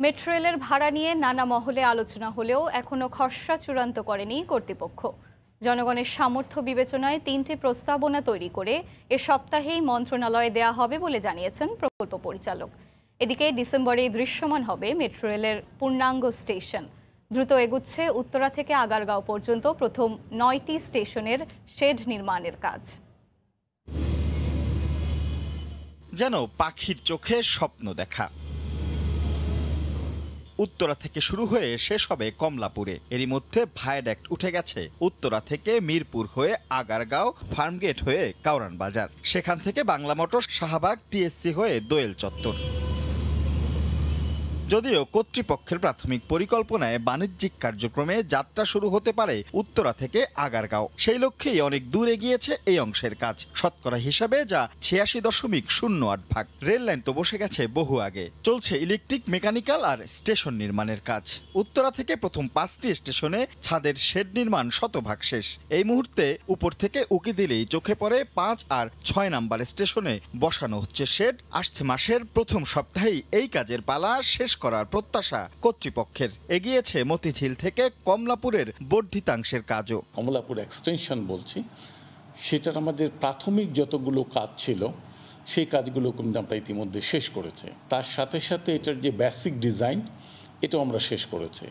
Metro রেলের ভাড়া নিয়ে নানা মহলে আলোচনা হলেও এখনও খসড়া চূড়ান্ত করেনি কর্তৃপক্ষ। জনগণের সামর্থ্য বিবেচনায় 3টি প্রস্তাবনা তৈরি করে এ সপ্তাহেই মন্ত্রণালয়ে দেয়া হবে বলে জানিয়েছেন প্রকল্প পরিচালক। এদিকে ডিসেম্বরেই দৃশ্যমান হবে মেট্রো রেলের পূর্ণাঙ্গ স্টেশন। দ্রুত এগুচ্ছে উত্তরা থেকে আগারগাঁও পর্যন্ত প্রথম 9টি স্টেশনের শেড নির্মাণের কাজ। যেন পাখির চোখে স্বপ্ন দেখা। উত্তরা থেকে শুরু হয়ে শেষ হবে কমলাপুরে। এরই মধ্যে ভায়াডাক্ট উঠে গেছে উত্তরা থেকে মিরপুর হয়ে আগারগাঁও, ফার্মগেট হয়ে কাউরান বাজার, সেখান থেকে বাংলা মোটর, শাহবাগ, টিএসসি হয়ে দোয়েল চত্বর। যদিও কর্তৃপক্ষের প্রাথমিক পরিকল্পনায় বাণিজ্যিক কার্যক্রমে যাত্রা শুরু হতে পারে উত্তরা থেকে আগারগাঁও, সেই লক্ষ্যেই অনেক দূর এগিয়েছে এই অংশের কাজ। শতকরা হিসাবে যা 86.08%। রেল লাইন তো বসে গেছে বহু আগে, চলছে ইলেকট্রিক, মেকানিক্যাল আর স্টেশন নির্মাণের কাজ। উত্তরা থেকে প্রথম 5টি স্টেশনে ছাদের শেড নির্মাণ শতভাগ শেষ। এই মুহূর্তে উপর থেকে উকি দিলেই চোখে পড়ে 5 আর 6 নাম্বার স্টেশনে বসানো হচ্ছে শেড। আসছে মাসের প্রথম সপ্তাহেই এই কাজের পালা শেষ করার প্রত্যাশা কর্তৃপক্ষের। এগিয়েছে মতিঝিল থেকে কমলাপুরের বর্ধিতাংশের কাজও। কমলাপুর এক্সটেনশন বলছি, সেটার আমাদের প্রাথমিক যতগুলো কাজ ছিল সেই কাজগুলো কিন্তু আমরা ইতিমধ্যে শেষ করেছে। তার সাথে সাথে এটার যে বেসিক ডিজাইন এটাও আমরা শেষ করেছি।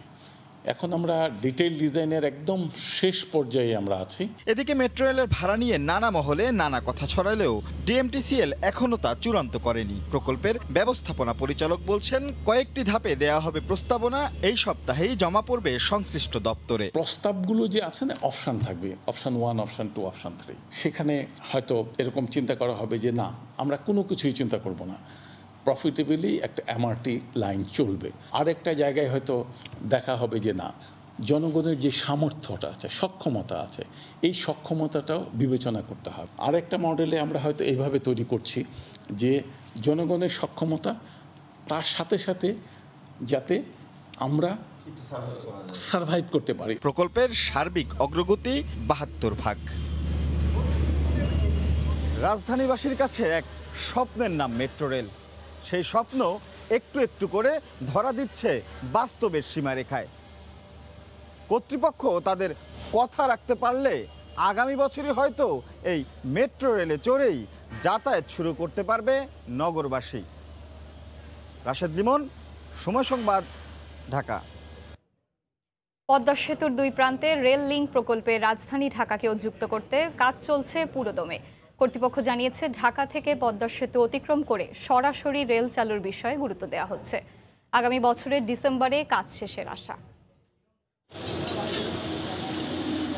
এখন আমরা ডিটেইল ডিজাইনের একদম শেষ পর্যায়ে আমরা আছি। এদিকে মেট্রো রেলের ভাড়া নিয়ে নানা মহলে নানা কথা ছড়ালেও ডিএমটিসিএল এখনো তা চূড়ান্ত করেনি। প্রকল্পের ব্যবস্থাপনা পরিচালক বলছেন, কয়েকটি ধাপে দেয়া হবে প্রস্তাবনা, এই সপ্তাহেই জমা পড়বে সংশ্লিষ্ট দপ্তরে। প্রস্তাবগুলো যে আছে না, অপশন থাকবে, অপশন 1, অপশন 2, অপশন 3। সেখানে হয়তো এরকম চিন্তা করা হবে যে না, আমরা কোনো কিছুই চিন্তা করব না, প্রফিটেবলি একটা এমআরটি লাইন চলবে। আরেকটা জায়গায় হয়তো দেখা হবে যে না, জনগণের যে সামর্থ্যটা আছে, সক্ষমতা আছে, এই সক্ষমতাটাও বিবেচনা করতে হবে। আরেকটা মডেলে আমরা হয়তো এইভাবে তৈরি করছি যে জনগণের সক্ষমতা, তার সাথে সাথে যাতে আমরা সার্ভাইভ করতে পারি। প্রকল্পের সার্বিক অগ্রগতি 72%। রাজধানীবাসীর কাছে এক স্বপ্নের নাম মেট্রো রেল। সেই স্বপ্ন একটু একটু করে ধরা দিচ্ছে বাস্তবের সীমারেখায়। কর্তৃপক্ষ তাদের কথা রাখতে পারলে আগামী বছরই হয়তো এই মেট্রো রেলে চড়েই যাতায়াত শুরু করতে পারবে নগরবাসী। রাশেদ লিমন, সময় সংবাদ, ঢাকা। পদ্মা সেতুর 2 প্রান্তে রেল লিংক প্রকল্পে রাজধানী ঢাকাকেও যুক্ত করতে কাজ চলছে পুরোদমে। কর্তৃপক্ষ জানিয়েছে, ঢাকা থেকে পদ্মা সেতু অতিক্রম করে সরাসরি রেল চালুর বিষয়ে গুরুত্ব দেওয়া হচ্ছে। আগামী বছরের ডিসেম্বরে কাজ শেষের আশা।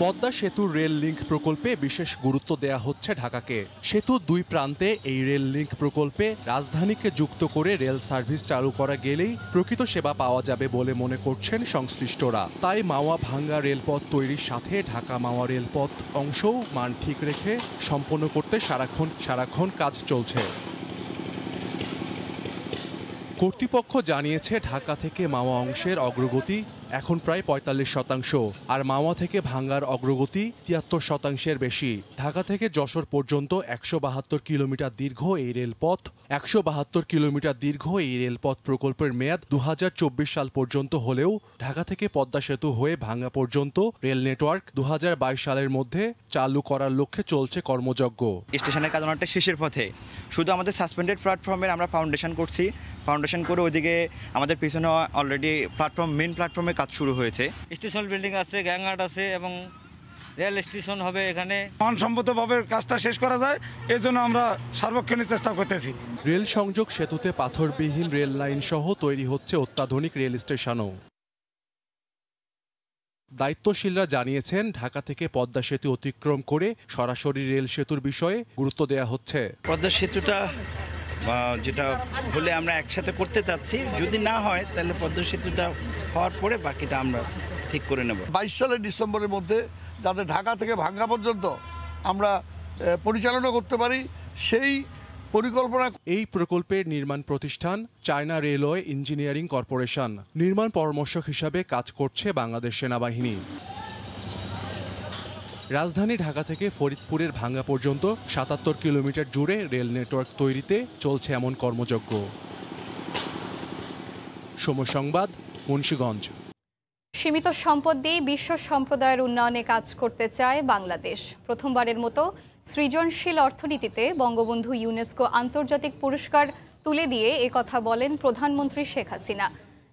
পদ্মা সেতুর রেল লিংক প্রকল্পে বিশেষ গুরুত্ব দেয়া হচ্ছে ঢাকাকে। সেতুর 2 প্রান্তে এই রেল লিংক প্রকল্পে রাজধানীকে যুক্ত করে রেল সার্ভিস চালু করা গেলেই প্রকৃত সেবা পাওয়া যাবে বলে মনে করছেন সংশ্লিষ্টরা। তাই মাওয়া ভাঙ্গা রেলপথ তৈরির সাথে ঢাকা মাওয়া রেলপথ অংশও মান ঠিক রেখে সম্পন্ন করতে সারাক্ষণ কাজ চলছে। কর্তৃপক্ষ জানিয়েছে, ঢাকা থেকে মাওয়া অংশের অগ্রগতি এখন প্রায় 45%, আর মাওয়া থেকে ভাঙ্গার অগ্রগতি 73%-এর বেশি। ঢাকা থেকে যশোর পর্যন্ত 172 কিলোমিটার দীর্ঘ এই রেলপথ প্রকল্পের মেয়াদ 2024 সাল পর্যন্ত হলেও ঢাকা থেকে পদ্মা সেতু হয়ে ভাঙ্গা পর্যন্ত রেল নেটওয়ার্ক 2022 সালের মধ্যে চালু করার লক্ষ্যে চলছে কর্মযজ্ঞ। স্টেশনের কাজ অনেকটা শেষের পথে, শুধু আমাদের সাসপেন্ডেড প্ল্যাটফর্মের আমরা ফাউন্ডেশন করছি। ফাউন্ডেশন করে ওইদিকে আমাদের পিছনে অলরেডি মেন প্ল্যাটফর্মে কাজ শুরু হয়েছে। স্টেশন বিল্ডিং আছে, গ্যাংঘাট আছে এবং রেল স্টেশন হবে। এখানে মানসম্মতভাবে কাজটা শেষ করা যায়, এই জন্য আমরা সার্বক্ষণিক চেষ্টা করতেছি। রেল সংযোগ সেতুতে পাথরবিহীন রেল লাইন সহ তৈরি হচ্ছে অত্যাধুনিক রেল স্টেশনও। দায়িত্বশীলরা জানিয়েছেন, ঢাকা থেকে পদ্মা সেতু অতিক্রম করে সরাসরি রেল সেতুর বিষয়ে গুরুত্ব দেওয়া হচ্ছে। পদ্মা সেতুটা যেটা হলে আমরা একসাথে করতে চাচ্ছি, যদি না হয় তাহলে পদ্মা সেতুটা হওয়ার পরে বাকিটা আমরা ঠিক করে নেব। 22 সালের ডিসেম্বরের মধ্যে যাতে ঢাকা থেকে ভাঙ্গা পর্যন্ত আমরা পরিচালনা করতে পারি, সেই পরিকল্পনা। এই প্রকল্পের নির্মাণ প্রতিষ্ঠান চায়না রেলওয়ে ইঞ্জিনিয়ারিং কর্পোরেশন। নির্মাণ পরামর্শক হিসাবে কাজ করছে বাংলাদেশ সেনাবাহিনী। রাজধানী ঢাকা থেকে ফরিদপুরের ভাঙ্গা পর্যন্ত 77 কিলোমিটার জুড়ে রেল নেটওয়ার্ক তৈরিতে চলছে এমন কর্মযজ্ঞ। সময় সংবাদ, মুন্সিগঞ্জ। সীমিত সম্পদ দিয়ে বিশ্ব সম্প্রদায়ের উন্নয়নে কাজ করতে চায় বাংলাদেশ। প্রথমবারের মতো সৃজনশীল অর্থনীতিতে বঙ্গবন্ধু ইউনেস্কো আন্তর্জাতিক পুরস্কার তুলে দিয়ে একথা বলেন প্রধানমন্ত্রী শেখ হাসিনা।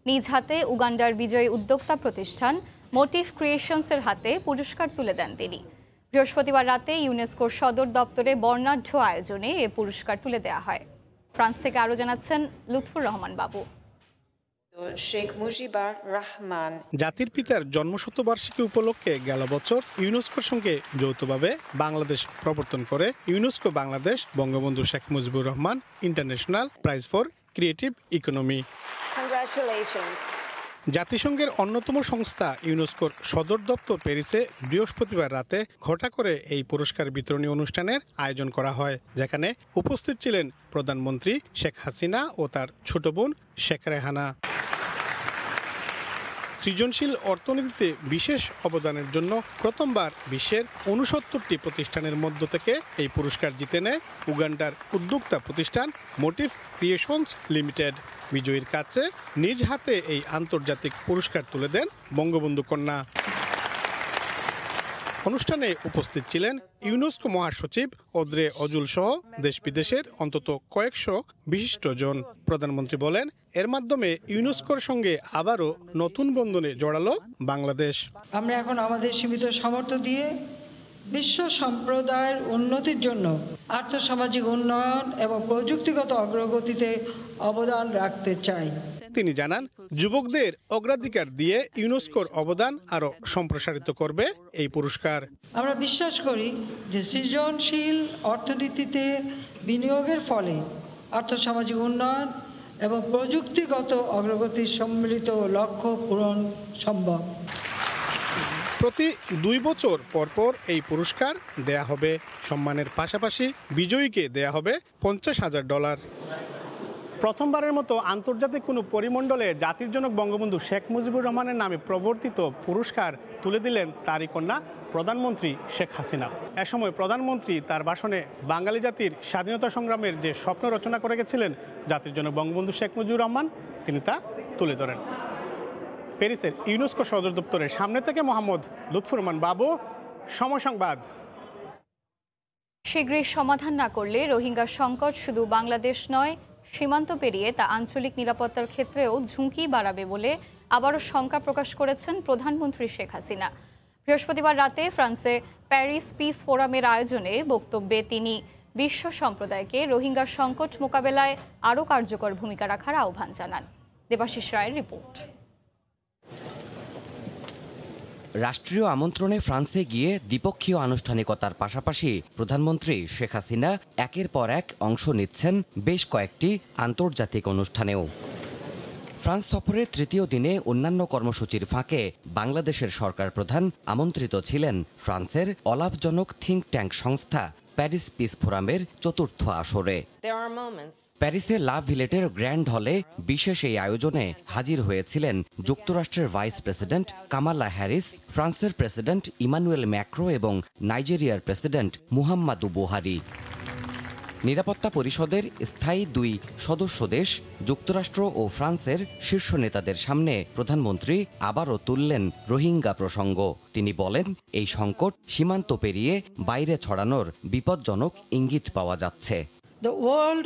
নিজ হাতে উগান্ডার বিজয়ী উদ্যোক্তা প্রতিষ্ঠান মোটিভ ক্রিয়েশনসের হাতে পুরস্কার তুলে দেন তিনি। বৃহস্পতিবার রাতে ইউনেস্কোর সদর দপ্তরে বর্ণাঢ্য আয়োজনে এ পুরস্কার তুলে দেওয়া হয়। ফ্রান্স থেকে আরও জানাচ্ছেন লুৎফুর রহমান বাবু। শেখ মুজিবুর রহমান। জাতির পিতার জন্মশতবার্ষিকী উপলক্ষে গেল বছর ইউনেস্কোর সঙ্গে যৌথভাবে বাংলাদেশ প্রবর্তন করে UNESCO Bangladesh Bangabandhu Sheikh Mujibur Rahman international prize for creative economy. জাতিসংঘের অন্যতম সংস্থা ইউনেস্কোর সদর দপ্তর প্যারিসে বৃহস্পতিবার রাতে ঘটা করে এই পুরস্কার বিতরণী অনুষ্ঠানের আয়োজন করা হয়, যেখানে উপস্থিত ছিলেন প্রধানমন্ত্রী শেখ হাসিনা ও তার ছোট বোন শেখ রেহানা। সৃজনশীল অর্থনীতিতে বিশেষ অবদানের জন্য প্রথমবার বিশ্বের ৬৯টি প্রতিষ্ঠানের মধ্য থেকে এই পুরস্কার জিতে নেয় উগান্ডার উদ্যোক্তা প্রতিষ্ঠান মোটিভ ক্রিয়েশনস লিমিটেড। বিজয়ীর কাছে নিজ হাতে এই আন্তর্জাতিক পুরস্কার তুলে দেন বঙ্গবন্ধু কন্যা। অনুষ্ঠানে উপস্থিত ছিলেন ইউনেস্কো মহাসচিব অদ্রে অজুল সহ দেশ বিদেশের অন্তত কয়েকশো বিশিষ্টজন। প্রধানমন্ত্রী বলেন, এর মাধ্যমে ইউনেস্কোর সঙ্গে আবারও নতুন বন্ধনে জড়ালো বাংলাদেশ। আমরা এখন আমাদের সীমিত সামর্থ্য দিয়ে বিশ্ব সম্প্রদায়ের উন্নতির জন্য আর্থসামাজিক উন্নয়ন এবং প্রযুক্তিগত অগ্রগতিতে অবদান রাখতে চাই। তিনি জানান, যুবকদের অগ্রাধিকার দিয়ে ইউনেস্কোর অবদান আরও সম্প্রসারিত করবে এই পুরস্কার। আমরা বিশ্বাস করি যে সৃজনশীল অর্থনীতিতে বিনিয়োগের ফলে আর্থসামাজিক উন্নয়ন এবং প্রযুক্তিগত অগ্রগতির সম্মিলিত লক্ষ্য পূরণ সম্ভব। প্রতি ২ বছর পরপর এই পুরস্কার দেয়া হবে। সম্মানের পাশাপাশি বিজয়ীকে দেয়া হবে $৫০,০০০। প্রথমবারের মতো আন্তর্জাতিক কোনো পরিমণ্ডলে জাতির জনক বঙ্গবন্ধু শেখ মুজিবুর রহমানের নামে প্রবর্তিত পুরস্কার তুলে দিলেন তারই কন্যা প্রধানমন্ত্রী শেখ হাসিনা। এ সময় প্রধানমন্ত্রী তার ভাষণে বাঙালি জাতির স্বাধীনতা সংগ্রামের যে স্বপ্ন রচনা করে গেছিলেন জাতির জনক বঙ্গবন্ধু শেখ মুজিবুর রহমান, তিনি তা তুলে ধরেন। প্যারিসের ইউনেস্কো সদর দপ্তরের সামনে থেকে মোহাম্মদ লুৎফুর রহমান বাবু, সময় সংবাদ। শীঘ্রই সমাধান না করলে রোহিঙ্গা সংকট শুধু বাংলাদেশ নয়, সীমান্ত পেরিয়ে তা আঞ্চলিক নিরাপত্তার ক্ষেত্রেও ঝুঁকি বাড়াবে বলে আবারও শঙ্কা প্রকাশ করেছেন প্রধানমন্ত্রী শেখ হাসিনা। বৃহস্পতিবার রাতে ফ্রান্সে প্যারিস পিস ফোরামের আয়োজনে বক্তব্যে তিনি বিশ্ব সম্প্রদায়কে রোহিঙ্গা সংকট মোকাবেলায় আরও কার্যকর ভূমিকা রাখার আহ্বান জানান। দেবাশিস রায়ের রিপোর্ট। রাষ্ট্রীয় আমন্ত্রণে ফ্রান্সে গিয়ে দ্বিপক্ষীয় আনুষ্ঠানিকতার পাশাপাশি প্রধানমন্ত্রী শেখ হাসিনা একের পর এক অংশ নিচ্ছেন বেশ কয়েকটি আন্তর্জাতিক অনুষ্ঠানেও। ফ্রান্স সফরের তৃতীয় দিনে অন্যান্য কর্মসূচির ফাঁকে বাংলাদেশের সরকার প্রধান আমন্ত্রিত ছিলেন ফ্রান্সের অলাভজনক থিঙ্ক ট্যাঙ্ক সংস্থা প্যারিস পিস ফোরামের চতুর্থ আসরে। প্যারিসের লা ভিলেটের গ্র্যান্ড হলে বিশেষ এই আয়োজনে হাজির হয়েছিলেন যুক্তরাষ্ট্রের ভাইস প্রেসিডেন্ট কামালা হ্যারিস, ফ্রান্সের প্রেসিডেন্ট ইমানুয়েল ম্যাক্রো এবং নাইজেরিয়ার প্রেসিডেন্ট মুহাম্মাদু বুহারি। নিরাপত্তা পরিষদের স্থায়ী 2 সদস্য দেশ যুক্তরাষ্ট্র ও ফ্রান্সের শীর্ষ নেতাদের সামনে প্রধানমন্ত্রী আবারও তুললেন রোহিঙ্গা প্রসঙ্গ। তিনি বলেন, এই সংকট সীমান্ত পেরিয়ে বাইরে ছড়ানোর বিপজ্জনক ইঙ্গিত পাওয়া যাচ্ছে। The world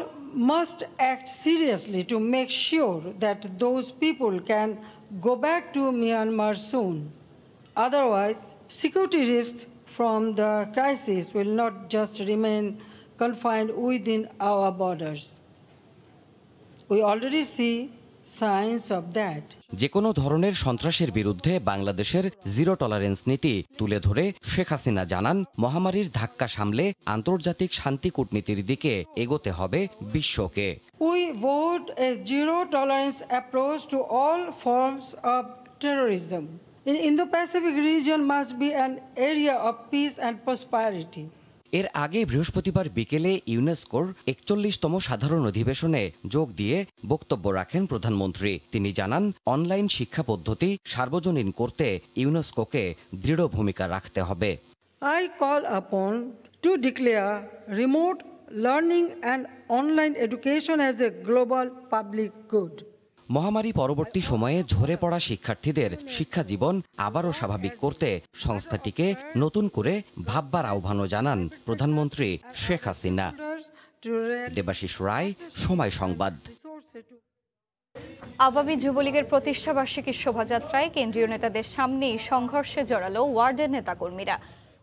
must act seriously to make sure that those people can go back to Myanmar soon. Otherwise, security risks from the crisis will not just remain confined within our borders. We already see signs of that. যে কোনো ধরনের সন্ত্রাসের বিরুদ্ধে বাংলাদেশের zero tolerance নীতি তুলে ধরে শেখ হাসিনা জানান, মহামারীর ধাক্কা সামলে আন্তর্জাতিক শান্তি কূটনীতির দিকে এগোতে হবে বিশ্বকে। We vote a zero tolerance approach to all forms of terrorism. In Indo-Pacific region must be an area of peace and prosperity. এর আগে বৃহস্পতিবার বিকেলে ইউনেস্কোর 41তম সাধারণ অধিবেশনে যোগ দিয়ে বক্তব্য রাখেন প্রধানমন্ত্রী। তিনি জানান, অনলাইন শিক্ষা পদ্ধতি সার্বজনীন করতে ইউনেস্কোকে দৃঢ় ভূমিকা রাখতে হবে। I call upon to declare remote learning and online education as a global public good. মহামারী পরবর্তী সময়ে ঝরে পড়া শিক্ষার্থীদের শিক্ষা জীবন আবারও স্বাভাবিক করতে সংস্থাটিকে নতুন করে ভাববার আহ্বানও জানান প্রধানমন্ত্রী শেখ হাসিনা। দেবাশিস রায়, সময় সংবাদ। আওয়ামী যুবলীগের প্রতিষ্ঠাবার্ষিকীর শোভাযাত্রায় কেন্দ্রীয় নেতাদের সামনেই সংঘর্ষে জড়ালো ওয়ার্ডের নেতাকর্মীরা।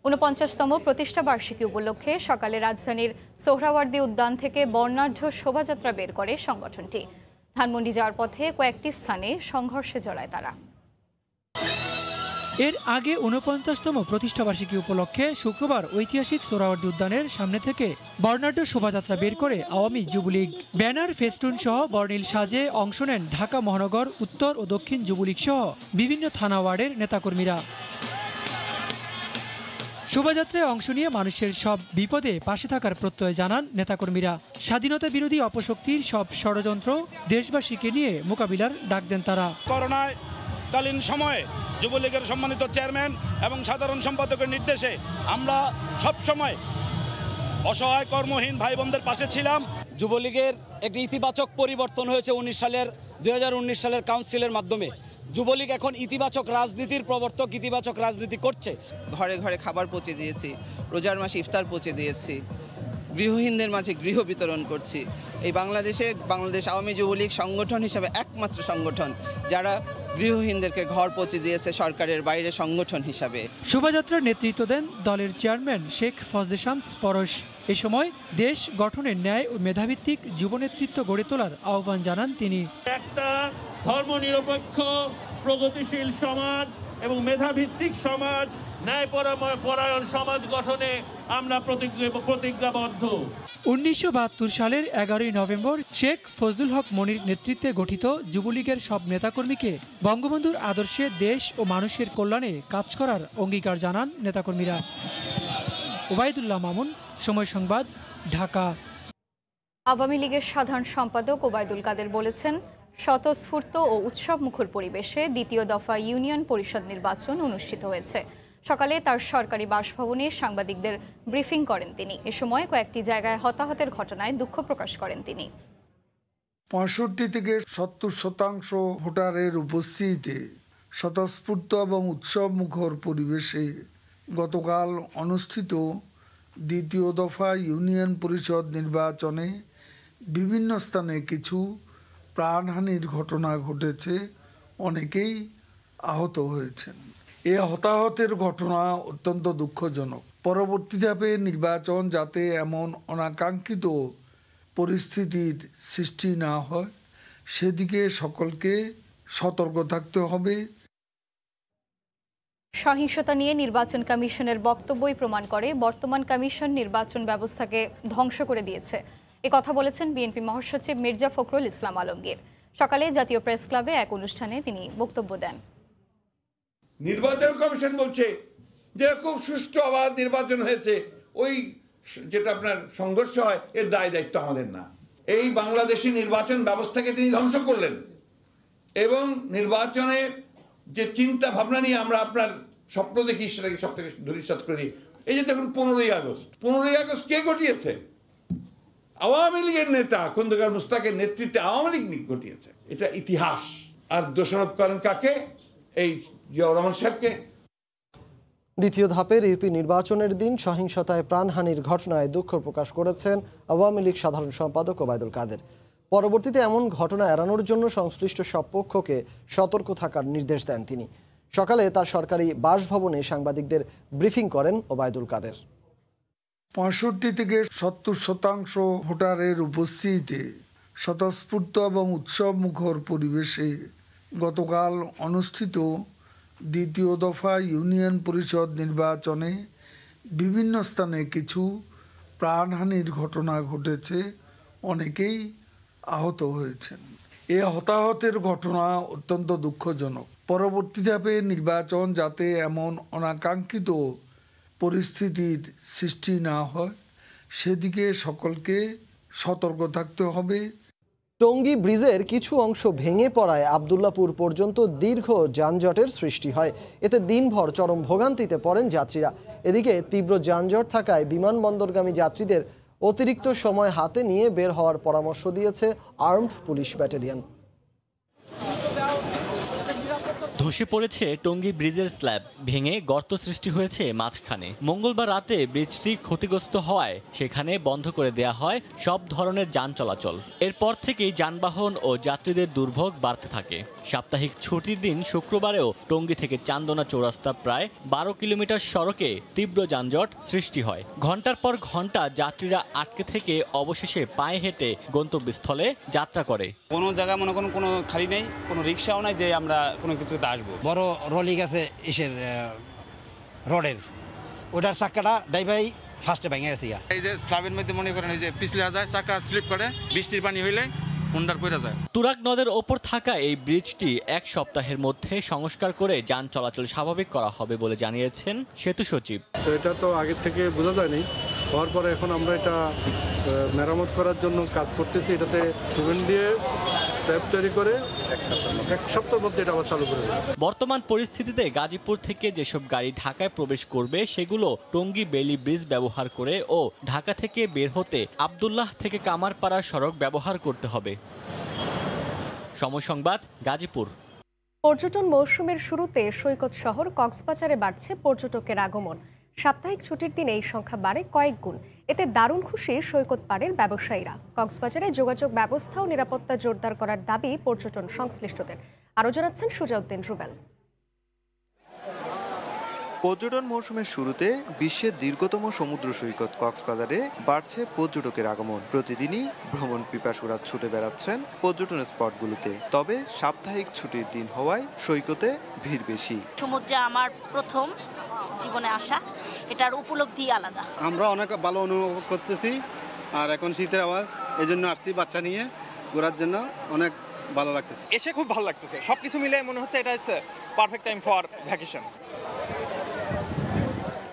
৪৯তম প্রতিষ্ঠাবার্ষিকী উপলক্ষে সকালে রাজধানীর সোহরাওয়ার্দী উদ্যান থেকে বর্ণাঢ্য শোভাযাত্রা বের করে সংগঠনটি। ধানমন্ডি যাওয়ার পথে কয়েকটি স্থানে সংঘর্ষে জড়ায় তারা। এর আগে ৪৯তম প্রতিষ্ঠাবার্ষিকী উপলক্ষে শুক্রবার ঐতিহাসিক সোহরাওয়ার্দী উদ্যানের সামনে থেকে বর্ণাঢ্য শোভাযাত্রা বের করে আওয়ামী যুবলীগ। ব্যানার, ফেস্টুন সহ বর্ণিল সাজে অংশ নেন ঢাকা মহানগর, উত্তর ও দক্ষিণ যুবলীগ সহ বিভিন্ন থানা ওয়ার্ডের নেতাকর্মীরা। শোভাযাত্রায় অংশ নিয়ে মানুষের সব বিপদে পাশে থাকার প্রত্যয় জানান নেতাকর্মীরা। স্বাধীনতা বিরোধী অপশক্তির সব ষড়যন্ত্র দেশবাসীকে নিয়ে মোকাবিলার ডাক দেন তারা। করোনায় কালীন সময়ে যুবলীগের সম্মানিত চেয়ারম্যান এবং সাধারণ সম্পাদকের নির্দেশে আমরা সবসময় অসহায় কর্মহীন ভাই বোনদের পাশে ছিলাম। যুবলীগের একটি ইতিবাচক পরিবর্তন হয়েছে 2019 সালের কাউন্সিলের মাধ্যমে। যুবলীগ এখন ইতিবাচক রাজনীতির প্রবর্তক, ইতিবাচক রাজনীতি করছে। ঘরে ঘরে খাবার পৌঁছে দিয়েছি, রোজার মাসে ইফতার পৌঁছে দিয়েছি, গৃহহীনদের মাঝে গৃহ বিতরণ করছি। এই বাংলাদেশ আওয়ামী যুবলীগ সংগঠন হিসেবে একমাত্র সংগঠন যারা গৃহহীনদেরকে ঘর পৌঁছে দিয়েছে সরকারের বাইরে সংগঠন হিসাবে। শোভাযাত্রার নেতৃত্ব দেন দলের চেয়ারম্যান শেখ ফজলে শামস পরশ। এ সময় দেশ গঠনের ন্যায় ও মেধাভিত্তিক যুব নেতৃত্ব গড়ে তোলার আহ্বান জানান তিনি। একটা ধর্মনিরপেক্ষ প্রগতিশীল সমাজ এবং মেধাভিত্তিক সমাজ, ন্যায়পরায়ণ সমাজ গঠনে আমরা প্রতিজ্ঞাবদ্ধ। 1972 সালের 11ই নভেম্বর শেখ ফজলুল হক মনির নেতৃত্বে গঠিত যুবলীগের সব নেতাকর্মীকে বঙ্গবন্ধুর আদর্শে দেশ ও মানুষের কল্যাণে কাজ করার অঙ্গীকার জানান নেতাকর্মীরা। ওবায়দুল্লাহ মামুন, সময় সংবাদ, ঢাকা। আওয়ামী লীগের সাধারণ সম্পাদক ওবায়দুল কাদের বলেছেন, স্বতঃস্ফূর্ত ও উৎসবমুখর পরিবেশে দ্বিতীয় দফা ইউনিয়ন পরিষদ নির্বাচন অনুষ্ঠিত হয়েছে। সকালে তার সরকারি বাসভবনে সাংবাদিকদের ব্রিফিং করেন তিনি। এ সময় কয়েকটি জায়গায় হতাহতের ঘটনায় দুঃখ প্রকাশ করেন তিনি। 65 থেকে 70% ভোটারের উপস্থিতিতে স্বতঃস্ফূর্ত এবং উৎসবমুখর পরিবেশে গতকাল অনুষ্ঠিত দ্বিতীয় দফা ইউনিয়ন পরিষদ নির্বাচনে বিভিন্ন স্থানে কিছু প্রাণহানির ঘটনা ঘটেছে, অনেকেই আহত হয়েছেন। এই হতাহতের ঘটনা অত্যন্ত দুঃখজনক। পরবর্তী ধাপে নির্বাচন যাতে এমন অনাকাঙ্ক্ষিত পরিস্থিতির সৃষ্টি না হয় সেদিকে সকলকে সতর্ক থাকতে হবে। সহিংসতা নিয়ে নির্বাচন কমিশনের বক্তব্যই প্রমাণ করে বর্তমান কমিশন নির্বাচন ব্যবস্থাকে ধ্বংস করে দিয়েছে। এ কথা বলেছেন বিএনপি মহাসচিব মির্জা ফখরুল ইসলাম আলমগীর। সকালে জাতীয় প্রেস ক্লাবে এক অনুষ্ঠানে তিনি বক্তব্য দেন। নির্বাচন কমিশন বলছে যে খুব সুষ্ঠু অবাধ নির্বাচন হয়েছে, ওই যেটা আপনার সংঘর্ষ হয় এর দায় দায়িত্ব আমাদের না। এই বাংলাদেশি নির্বাচন ব্যবস্থাকে তিনি ধ্বংস করলেন এবং নির্বাচনের যে চিন্তা ভাবনা নিয়ে আমরা আপনার স্বপ্ন দেখি সেটাকে সব থেকে ধূলিসাৎ করে দিই। এই যে দেখুন 15ই আগস্ট কে ঘটিয়েছে? আওয়ামী লীগের নেতা খন্দকার মুস্তাকের নেতৃত্বে আওয়ামী লীগ ঘটিয়েছে। এটা ইতিহাস। আর দোষারোপ করেন কাকে? এই জিয়াউর রহমান সাহেবকে। দ্বিতীয় ধাপের ইউপি নির্বাচনের দিন সহিংসতায় প্রাণহানির ঘটনায় দুঃখ প্রকাশ করেছেন আওয়ামী লীগ সাধারণ সম্পাদক ওবায়দুল কাদের। পরবর্তীতে এমন ঘটনা এড়ানোর জন্য সংশ্লিষ্ট সব পক্ষকে সতর্ক থাকার নির্দেশ দেন তিনি। সকালে তার সরকারি বাসভবনে সাংবাদিকদের ব্রিফিং করেন ওবায়দুল কাদের। 65 থেকে 70% ভোটারের উপস্থিতিতে স্বতঃস্ফূর্ত এবং উৎসবমুখর পরিবেশে গতকাল অনুষ্ঠিত দ্বিতীয় দফা ইউনিয়ন পরিষদ নির্বাচনে বিভিন্ন স্থানে কিছু প্রাণহানির ঘটনা ঘটেছে, অনেকেই আহত হয়েছেন। এই হতাহতের ঘটনা অত্যন্ত দুঃখজনক। পরবর্তী ধাপে নির্বাচন যাতে এমন অনাকাঙ্ক্ষিত পরিস্থিতির সৃষ্টি না হয় সেদিকে সকলকে সতর্ক থাকতে হবে। টঙ্গী ব্রিজের কিছু অংশ ভেঙে পড়ায় আবদুল্লাপুর পর্যন্ত দীর্ঘ যানজটের সৃষ্টি হয়। এতে দিনভর চরম ভোগান্তিতে পড়েন যাত্রীরা। এদিকে তীব্র যানজট থাকায় বিমানবন্দরগামী যাত্রীদের অতিরিক্ত সময় হাতে নিয়ে বের হওয়ার পরামর্শ দিয়েছে আর্মড পুলিশ ব্যাটালিয়ন। ধসে পড়েছে টঙ্গী ব্রিজের স্ল্যাব, ভেঙে গর্ত সৃষ্টি হয়েছে মাঝখানে। মঙ্গলবার রাতে ব্রিজটি ক্ষতিগ্রস্ত হওয়ায় সেখানে বন্ধ করে দেয়া হয় সব ধরনের যান চলাচল। এরপর থেকেই যানবাহন ও যাত্রীদের দুর্ভোগ বাড়তে থাকে। সাপ্তাহিক ছুটির দিন শুক্রবারেও টঙ্গী থেকে চান্দনা চৌরাস্তা প্রায় 12 কিলোমিটার সড়কে তীব্র যানজট সৃষ্টি হয়। ঘন্টার পর ঘন্টা যাত্রীরা আটকে থেকে অবশেষে পায়ে হেঁটে গন্তব্যস্থলে যাত্রা করে। কোনো জায়গায় মনে করুন কোনো খালি নেই, কোনো রিক্সাও নাই যে আমরা কোনো কিছুতে আসবো। বড় রলি গেছে ইসের রোডের, ওটার চাক্কাটা ডাইভাই ফার্স্টে ভেঙে গেছে। এই যে স্ল্যাবের মধ্যে মনে করেন এই যে পিছলে যায়, চাকা স্লিপ করে, বৃষ্টির পানি হইলে হুন্ডার পড়ে যায়। তুরাগ নদের ওপর থাকা এই ব্রিজটি 1 সপ্তাহের মধ্যে সংস্কার করে যান চলাচল স্বাভাবিক করা হবে বলে জানিয়েছেন সেতু সচিব। এটা তো আগে থেকে বোঝা যায়নি, হওয়ার পরে এখন আমরা এটা মেরামত করার জন্য কাজ করতেছি। এটাতে সিমেন্ট দিয়ে স্ল্যাব তৈরি করে 1 সপ্তাহের মধ্যে এটা আবার চালু করে দেব। বর্তমান পরিস্থিতিতে গাজীপুর থেকে যেসব গাড়ি ঢাকায় প্রবেশ করবে সেগুলো টঙ্গী বেইলি ব্রিজ ব্যবহার করে ও ঢাকা থেকে বের হতে আব্দুল্লাহ থেকে কামারপাড়া সড়ক ব্যবহার করতে হবে। সময় সংবাদ, গাজীপুর। পর্যটন মৌসুমের শুরুতে সৈকত শহর কক্সবাজারে বাড়ছে পর্যটকের আগমন। সাপ্তাহিক ছুটির দিনে এই সংখ্যা বাড়ে কয়েক গুণ। এতে দারুণ খুশি সৈকত পাড়ের ব্যবসায়ীরা। কক্সবাজারে যোগাযোগ ব্যবস্থা ও নিরাপত্তা জোরদার করার দাবি পর্যটন সংশ্লিষ্টদের। আরও জানাচ্ছেন সুজাউদ্দিন রুবেল। পর্যটন মৌসুমের শুরুতে বিশ্বের দীর্ঘতম সমুদ্র সৈকত কক্সবাজারে বাড়ছে পর্যটকের আগমন। প্রতিদিনই ভ্রমণ পিপাসুরা ছুটে বেড়াচ্ছেন পর্যটন স্পটগুলোতে। তবে সাপ্তাহিক ছুটির দিন হওয়ায় সৈকতে ভিড় বেশি। সমুদ্রে আমার প্রথম জীবনে আসা, এটার উপলব্ধি আলাদা। আমরা অনেক ভালো অনুভব করতেছি, আর এখন শীতের আওয়াজ, এই জন্য আসছি বাচ্চা নিয়ে ঘোরার জন্য। অনেক ভালো লাগতেছে, এসে খুব ভালো লাগতেছে। সবকিছু মিলে মনে হচ্ছে এটা হচ্ছে পারফেক্ট টাইম ফর ভ্যাকেশন।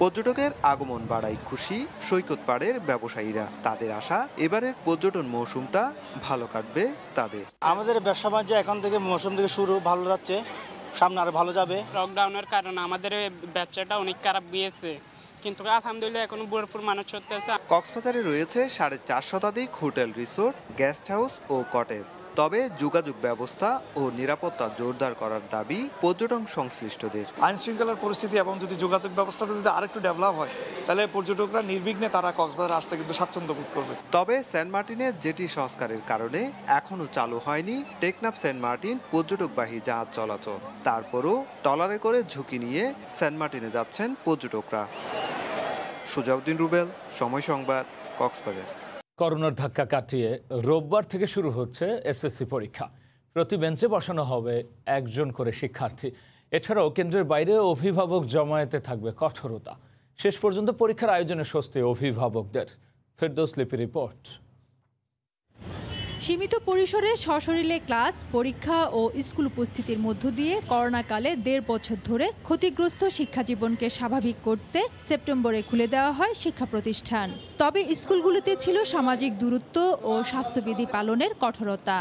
পর্যটকের আগমন বাড়ায় খুশি সৈকত পাড়ের ব্যবসায়ীরা। তাদের আশা এবারের পর্যটন মৌসুমটা ভালো কাটবে তাদের। আমাদের ব্যবসা বাণিজ্য এখন থেকে মৌসুম থেকে শুরু ভালো যাচ্ছে, সামনে আরো ভালো যাবে। লকডাউনের কারণে আমাদের ব্যবসাটা অনেক খারাপ গিয়েছে, কিন্তু আলহামদুলিল্লাহ এখন ভরপুর মানুষ চলতেছে। কক্সবাজারে রয়েছে 4.5 শতাধিক হোটেল, রিসোর্ট, গেস্ট হাউস ও কটেজ। তবে যোগাযোগ ব্যবস্থা ও নিরাপত্তা জোরদার করার দাবি পর্যটন সংশ্লিষ্টদের। আইন শৃঙ্খলার পরিস্থিতি এবং যদি যোগাযোগ ব্যবস্থাটা যদি আরেকটু ডেভেলপ হয়, তাহলে পর্যটকরা নির্বিঘ্নে তারা কক্সবাজার আসতে কিন্তু স্বাচ্ছন্দ্য বোধ করবে। তবে সেন্ট মার্টিনের জেটি সংস্কারের কারণে এখনো চালু হয়নি টেকনাফ সেন্ট মার্টিন পর্যটকবাহী জাহাজ চলাচল। তারপরও ট্রলারে করে ঝুঁকি নিয়ে সেন্ট মার্টিনে যাচ্ছেন পর্যটকরা। সুজাউদ্দিন রুবেল, সময় সংবাদ, কক্সবাজার। করোনার ধাক্কা কাটিয়ে রোববার থেকে শুরু হচ্ছে এসএসসি পরীক্ষা। প্রতি বেঞ্চে বসানো হবে 1 করে শিক্ষার্থী। এছাড়াও কেন্দ্রের বাইরে অভিভাবক জমায়েতে থাকবে কঠোরতা। শেষ পর্যন্ত পরীক্ষার আয়োজনে স্বস্তি অভিভাবকদের। ফেরদৌস লিপি রিপোর্ট। সীমিত পরিসরে সশরীরে ক্লাস, পরীক্ষা ও স্কুল উপস্থিতির মধ্য দিয়ে করোনাকালে 1.5 বছর ধরে ক্ষতিগ্রস্ত শিক্ষাজীবনকে স্বাভাবিক করতে সেপ্টেম্বরে খুলে দেওয়া হয় শিক্ষা প্রতিষ্ঠান। তবে স্কুলগুলোতে ছিল সামাজিক দূরত্ব ও স্বাস্থ্যবিধি পালনের কঠোরতা।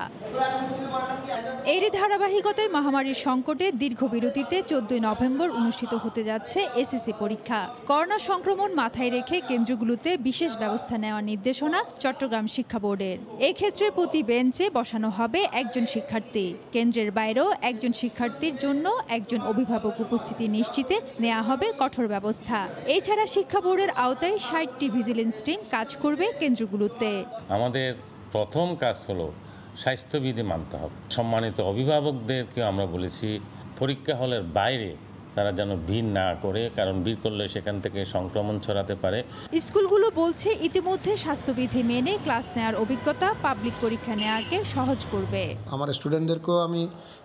এরই ধারাবাহিকতায় মহামারীর সংকটে দীর্ঘ বিরতিতে 14 নভেম্বর অনুষ্ঠিত হতে যাচ্ছে এসএসসি পরীক্ষা। করোনা সংক্রমণ মাথায় রেখে কেন্দ্রগুলোতে বিশেষ ব্যবস্থা নেওয়ার নির্দেশনা চট্টগ্রাম শিক্ষা বোর্ডের। এক্ষেত্রে প্রতি বেঞ্চে বসানো হবে 1 শিক্ষার্থী। কেন্দ্রের বাইরেও 1 শিক্ষার্থীর জন্য 1 অভিভাবক উপস্থিতি নিশ্চিতে নেওয়া হবে কঠোর ব্যবস্থা। এছাড়া শিক্ষা বোর্ডের আওতায় 60টি ভিজিলেন্স টিম কাজ করবে কেন্দ্রগুলোতে। আমাদের প্রথম কাজ হলো স্বাস্থ্যবিধি মানতে হবে। সম্মানিত অভিভাবকদেরকে আমরা বলেছি পরীক্ষা হলের বাইরে তারা যেন ভিড় না করে, কারণ ভিড় করলে সেখান থেকে সংক্রমণ ছড়াতে পারে। স্কুলগুলো বলছে ইতিমধ্যে স্বাস্থ্যবিধি মেনে ক্লাস নেওয়ার অভিজ্ঞতা পাবলিক পরীক্ষা নেওয়াকে সহজ করবে। আমার স্টুডেন্টদেরকেও আমি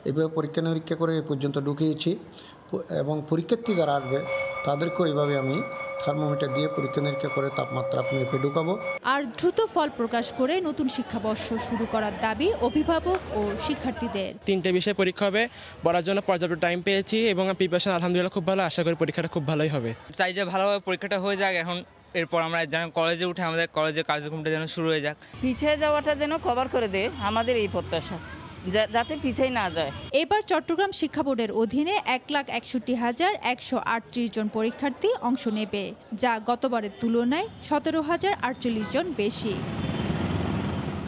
এভাবে পরীক্ষা নিরীক্ষা করে এ পর্যন্ত ঢুকিয়েছি, এবং পরীক্ষার্থী যারা আসবে তাদেরকেও এইভাবে আমি থার্মোমিটার দিয়ে পরীক্ষা নিরীক্ষা করে তাপমাত্রা মেপে ঢুকাবো। আর দ্রুত ফল প্রকাশ করে নতুন শিক্ষাবর্ষ শুরু করার দাবি অভিভাবক ও শিক্ষার্থীদের। 3টে বিষয় পরীক্ষা হবে, পড়ার জন্য পর্যাপ্ত টাইম পেয়েছি এবং প্রিপারেশন আলহামদুলিল্লাহ খুব ভালো। আশা করি পরীক্ষাটা খুব ভালোই হবে। চাই যে ভালোভাবে পরীক্ষাটা হয়ে যাক। এখন এরপর আমরা যেন কলেজে উঠে আমাদের কলেজের কার্যক্রমটা যেন শুরু হয়ে যাক। পিছিয়ে যাওয়াটা যেন কভার করে দেয় আমাদের এই প্রত্যাশা, যাতে পিছিয়ে না যায়। এবার চট্টগ্রাম শিক্ষা বোর্ডের অধীনে 1,61,138 জন পরীক্ষার্থী অংশ নেবে, যা গতবারের তুলনায় 17,048 জন বেশি।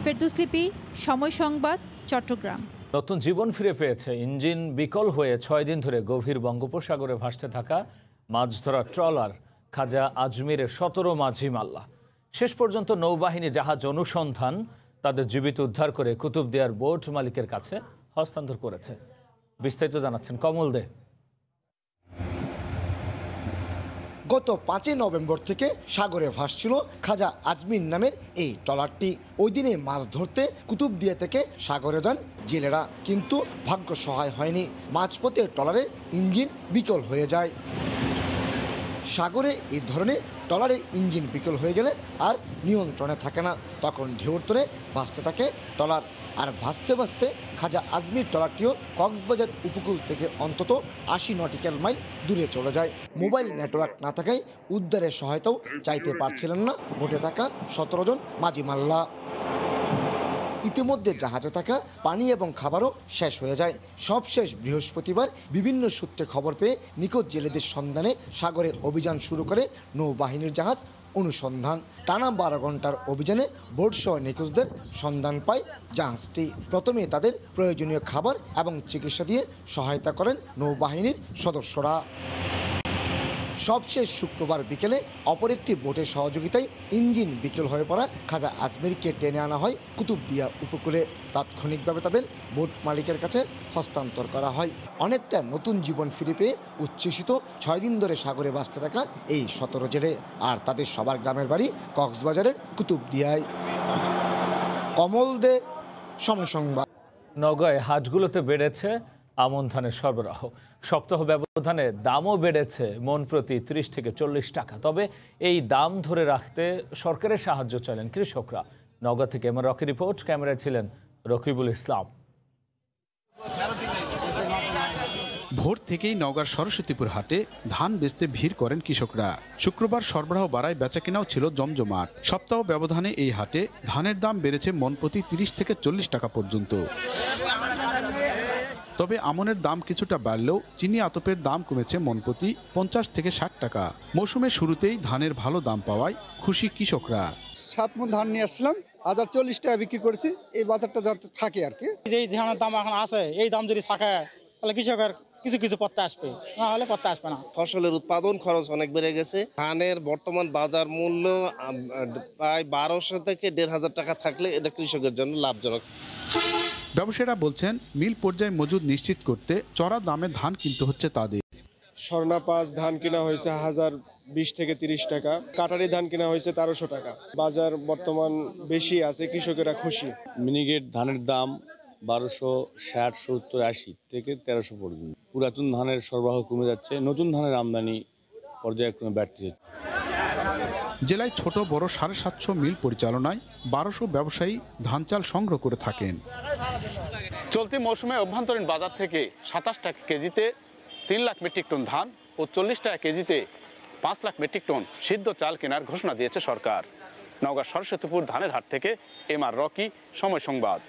ফেরদৌস লিপি, সময় সংবাদ, চট্টগ্রাম। নতুন জীবন ফিরে পেয়েছে ইঞ্জিন বিকল হয়ে 6 দিন ধরে গভীর বঙ্গোপসাগরে ভাসতে থাকা মাছ ধরা ট্রলার খাজা আজমিরের 17 মাঝি মাল্লা। শেষ পর্যন্ত নৌবাহিনী জাহাজ অনুসন্ধান তাদের জীবিত উদ্ধার করে কুতুবদিয়ার বোট মালিকের কাছে হস্তান্তর করেছে। বিস্তারিত জানাচ্ছেন কমল দে। গত 5 নভেম্বর থেকে সাগরে ভাসছিল খাজা আজমির নামের এই ট্রলারটি। ওই দিনে মাছ ধরতে কুতুবদিয়া থেকে সাগরে যান জেলেরা, কিন্তু ভাগ্য সহায় হয়নি। মাঝপথে ট্রলারের ইঞ্জিন বিকল হয়ে যায়। সাগরে এই ধরনের ট্রলারের ইঞ্জিন বিকল হয়ে গেলে আর নিয়ন্ত্রণে থাকে না, তখন ঢেউর তোলে ভাসতে থাকে ট্রলার। আর ভাসতে ভাসতে খাজা আজমির ট্রলারটিও কক্সবাজার উপকূল থেকে অন্তত 80 নটিক্যাল মাইল দূরে চলে যায়। মোবাইল নেটওয়ার্ক না থাকায় উদ্ধারের সহায়তাও চাইতে পারছিলেন না বোটে থাকা 17 জন মাঝি মাল্লা। ইতিমধ্যে জাহাজে থাকা পানি এবং খাবারও শেষ হয়ে যায়। সবশেষ বৃহস্পতিবার বিভিন্ন সূত্রে খবর পেয়ে নিখোঁজ জেলেদের সন্ধানে সাগরে অভিযান শুরু করে নৌবাহিনীর জাহাজ অনুসন্ধান। টানা 12 ঘন্টার অভিযানে বোটসহ নিখোঁজদের সন্ধান পায় জাহাজটি। প্রথমে তাদের প্রয়োজনীয় খাবার এবং চিকিৎসা দিয়ে সহায়তা করেন নৌবাহিনীর সদস্যরা। সবশেষ শুক্রবার বিকেলে অপর একটি বোটের সহযোগিতায় ইঞ্জিন বিকল হয়ে পড়া খাজা আজমিরকে টেনে আনা হয় কুতুবদিয়া উপকূলে। তাৎক্ষণিকভাবে তাদের বোট মালিকের কাছে হস্তান্তর করা হয়। অনেকটা নতুন জীবন ফিরে পেয়ে উচ্ছ্বসিত 6 দিন ধরে সাগরে ভাসতে থাকা এই 17 জেলে। আর তাদের সবার গ্রামের বাড়ি কক্সবাজারের কুতুবদিয়ায়। কমল দে, সময় সংবাদ। নওগাঁয় হাটগুলোতে বেড়েছে আমন ধানের সরবরাহ। সপ্তাহ ব্যবধানে দামও বেড়েছে মন প্রতি 30 থেকে 40 টাকা। তবে এই দাম ধরে রাখতে সরকারের সাহায্য চাইলেন কৃষকরা। নওগাঁ থেকে আমার রকি রিপোর্ট, ক্যামেরায় ছিলেন রকিবুল ইসলাম। ভোর থেকেই নওগাঁর সরস্বতীপুর হাটে ধান বেচতে ভিড় করেন কৃষকরা। শুক্রবার সরবরাহ বাড়ায় বেচাকেনাও ছিল জমজমাট। সপ্তাহ ব্যবধানে এই হাটে ধানের দাম বেড়েছে মন প্রতি 30 থেকে 40 টাকা পর্যন্ত। তবে আমনের দাম কিছুটা বাড়লেও চিনি আতপের দাম কমেছে মন প্রতি 50 থেকে 60 টাকা। মৌসুমের শুরুতেই ধানের ভালো দাম পাওয়ায় খুশি কৃষকরা। 7 মণ ধান নিয়ে আসলাম, 1040 টাকা বিক্রি করেছি। এই বাজারটা যাতে থাকে আর কি। এই ধানের দাম এখন আছে, এই দাম যদি থাকে তাহলে কৃষকের কিছু পড়তে আসবে, না হলে পড়তে আসবে না। ফসলের উৎপাদন খরচ অনেক বেড়ে গেছে। ধানের বর্তমান বাজার মূল্য প্রায় 1200 থেকে 1500 টাকা থাকলে এটা কৃষকের জন্য লাভজনক। ব্যবসায়ীরা বলছেন মিল পর্যায়ে মজুদ নিশ্চিত করতে চড়া দামে ধান কিনতে হচ্ছে তাদের। স্বর্ণা 5 ধান কেনা হয়েছে 1020 থেকে 30 টাকা, কাটারি ধান কেনা হয়েছে 1300 টাকা। বাজার বর্তমান বেশি আছে, কৃষকেরা খুশি। মিনিকেট ধানের দাম 1260, 70, 80 থেকে 1300 পর্যন্ত। পুরাতন ধানের সরবরাহ কমে যাচ্ছে, নতুন ধানের আমদানি পর্যায়ক্রমে বাড়ছে। জেলায় ছোট বড় 750 মিল পরিচালনায় 1200 ব্যবসায়ী ধান চাল সংগ্রহ করে থাকেন। চলতি মৌসুমে অভ্যন্তরীণ বাজার থেকে 27 টাকা কেজিতে 3 লাখ মেট্রিক টন ধান ও 40 টাকা কেজিতে 5 লাখ মেট্রিক টন সিদ্ধ চাল কেনার ঘোষণা দিয়েছে সরকার। নওগাঁ সরস্বতীপুর ধানের হাট থেকে এম আর রকি, সময় সংবাদ।